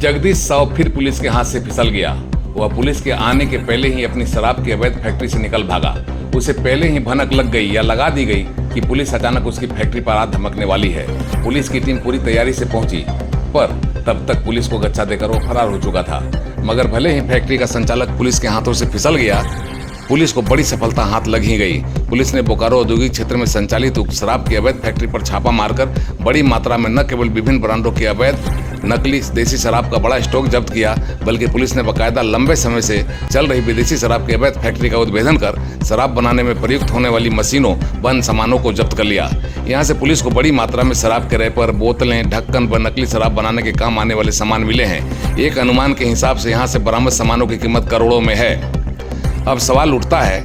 जगदीश साव फिर पुलिस के हाथ से फिसल गया। वह पुलिस के आने के पहले ही अपनी शराब की अवैध फैक्ट्री से निकल भागा। उसे पहले ही भनक लग गई या लगा दी गई कि पुलिस अचानक उसकी फैक्ट्री पर हाथ धमकने वाली है। पुलिस की टीम पूरी तैयारी से पहुंची, पर तब तक पुलिस को गच्छा देकर वो फरार हो चुका था। मगर भले ही फैक्ट्री का संचालक पुलिस के हाथों से फिसल गया, पुलिस को बड़ी सफलता हाथ लग ही गई। पुलिस ने बोकारो औद्योगिक क्षेत्र में संचालित उक्त शराब की अवैध फैक्ट्री पर छापा मारकर बड़ी मात्रा में न केवल विभिन्न ब्रांडों की अवैध नकली देसी शराब का बड़ा स्टॉक जब्त किया, बल्कि पुलिस ने बाकायदा लंबे समय से चल रही विदेशी शराब की अवैध फैक्ट्री का उद्भेदन कर शराब बनाने में प्रयुक्त होने वाली मशीनों व सामानों को जब्त कर लिया। यहाँ से पुलिस को बड़ी मात्रा में शराब के रैपर, बोतलें, ढक्कन व नकली शराब बनाने के काम आने वाले सामान मिले हैं। एक अनुमान के हिसाब से यहाँ से बरामद सामानों की कीमत करोड़ों में है। अब सवाल उठता है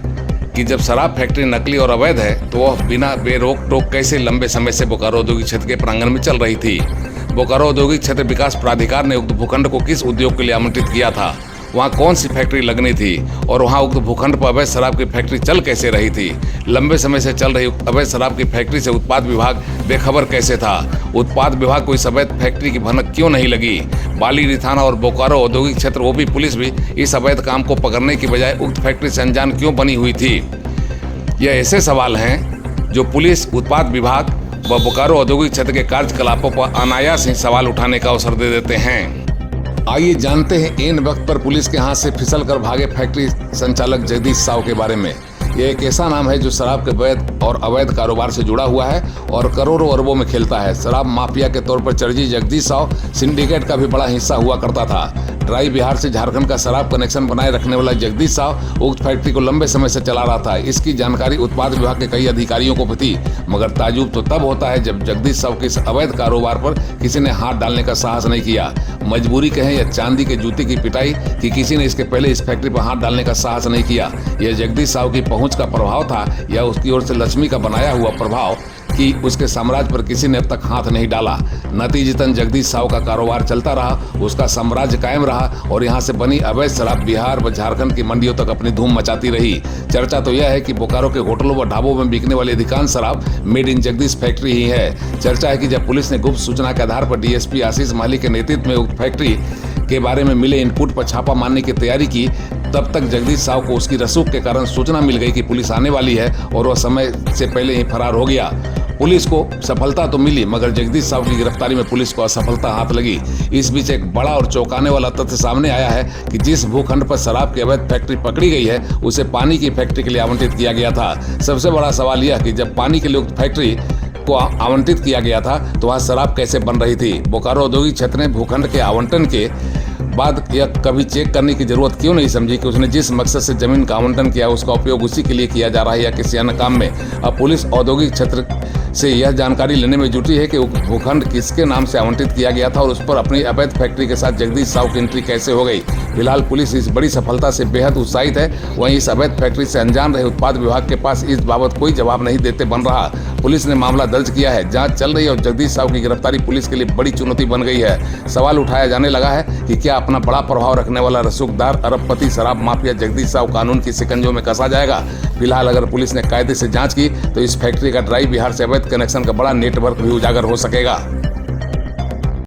कि जब शराब फैक्ट्री नकली और अवैध है तो वह बिना बेरोक टोक कैसे लंबे समय से बोकारो औद्योगिक क्षेत्र के प्रांगण में चल रही थी। बोकारो औद्योगिक क्षेत्र विकास प्राधिकार ने उक्त भूखंड को किस उद्योग के लिए आवंटित किया था, वहाँ कौन सी फैक्ट्री लगनी थी और वहाँ उक्त भूखंड पर अवैध शराब की फैक्ट्री चल कैसे रही थी। लंबे समय से चल रही अवैध शराब की फैक्ट्री से उत्पाद विभाग बेखबर कैसे था। उत्पाद विभाग को इस अवैध फैक्ट्री की भनक क्यों नहीं लगी। बालीडीह थाना और बोकारो औद्योगिक क्षेत्र ओपी पुलिस भी इस अवैध काम को पकड़ने की बजाय उक्त फैक्ट्री से अनजान क्यों बनी हुई थी। यह ऐसे सवाल हैं जो पुलिस, उत्पाद विभाग व बोकारो औद्योगिक क्षेत्र के कार्यकलापों पर अनायास ही सवाल उठाने का अवसर दे देते हैं। आइए जानते हैं इन वक्त पर पुलिस के हाथ से फिसल कर भागे फैक्ट्री संचालक जगदीश साव के बारे में। यह एक ऐसा नाम है जो शराब के वैध और अवैध कारोबार से जुड़ा हुआ है और करोड़ों अरबों में खेलता है। शराब माफिया के तौर पर चर्चित जगदीश साव सिंडिकेट का भी बड़ा हिस्सा हुआ करता था। ड्राई बिहार से झारखंड का शराब कनेक्शन बनाए रखने वाला जगदीश साव उक्त फैक्ट्री को लंबे समय से चला रहा था। इसकी जानकारी उत्पाद विभाग के कई अधिकारियों को भी थी, मगर ताजुब तो तब होता है जब जगदीश साव के इस अवैध कारोबार पर किसी ने हाथ डालने का साहस नहीं किया। मजबूरी कहें या चांदी के जूते की पिटाई कि किसी ने इसके पहले इस फैक्ट्री पर हाथ डालने का साहस नहीं किया। यह जगदीश साव की पहुंच का प्रभाव था या उसकी ओर से लक्ष्मी का बनाया हुआ प्रभाव कि उसके साम्राज्य पर किसी ने अब तक हाथ नहीं डाला। नतीजतन जगदीश साव का कारोबार चलता रहा, उसका साम्राज्य कायम रहा और यहाँ से बनी अवैध शराब बिहार व झारखंड की मंडियों तक अपनी धूम मचाती रही। चर्चा तो यह है कि बोकारो के होटलों व ढाबों में बिकने वाली अधिकांश शराब मेड इन जगदीश फैक्ट्री ही है। चर्चा है कि जब पुलिस ने गुप्त सूचना के आधार पर डीएसपी आशीष माली के नेतृत्व में उक्त फैक्ट्री के बारे में मिले इनपुट पर छापा मारने की तैयारी की, तब तक जगदीश साव को उसकी रसूख के कारण सूचना मिल गई कि पुलिस आने वाली है और वह समय से पहले ही फरार हो गया। पुलिस को सफलता तो मिली, मगर जगदीश साव की गिरफ्तारी में पुलिस को असफलता हाथ लगी। इस बीच एक बड़ा और चौंकाने वाला तथ्य सामने आया है कि जिस भूखंड पर शराब की अवैध फैक्ट्री पकड़ी गई है उसे पानी की फैक्ट्री के लिए आवंटित किया गया था। सबसे बड़ा सवाल यह कि जब पानी के लिए उक्त फैक्ट्री को आवंटित किया गया था तो वहाँ शराब कैसे बन रही थी। बोकारो औद्योगिक क्षेत्र ने भूखंड के आवंटन के बाद यह कभी चेक करने की जरूरत क्यों नहीं समझी कि उसने जिस मकसद से जमीन का आवंटन किया उसका उपयोग उसी के लिए किया जा रहा है या किसी अन्य काम में। अब पुलिस औद्योगिक क्षेत्र से यह जानकारी लेने में जुटी है कि भूखंड किसके नाम से आवंटित किया गया था और उस पर अपनी अवैध फैक्ट्री के साथ जगदीश साव की एंट्री कैसे हो गई। फिलहाल पुलिस इस बड़ी सफलता से बेहद उत्साहित है। वहीं इस अवैध फैक्ट्री से अनजान रहे उत्पाद विभाग के पास इस बाबत कोई जवाब नहीं देते बन रहा। पुलिस ने मामला दर्ज किया है, जांच चल रही है और जगदीश साव की गिरफ्तारी पुलिस के लिए बड़ी चुनौती बन गई है। सवाल उठाया जाने लगा है कि क्या अपना बड़ा प्रभाव रखने वाला रसूखदार अरबपति शराब माफिया जगदीश साव कानून की शिकंजों में कसा जाएगा। फिलहाल अगर पुलिस ने कायदे से जांच की तो इस फैक्ट्री का ड्राई बिहार से अवैध कनेक्शन का बड़ा नेटवर्क भी उजागर हो सकेगा।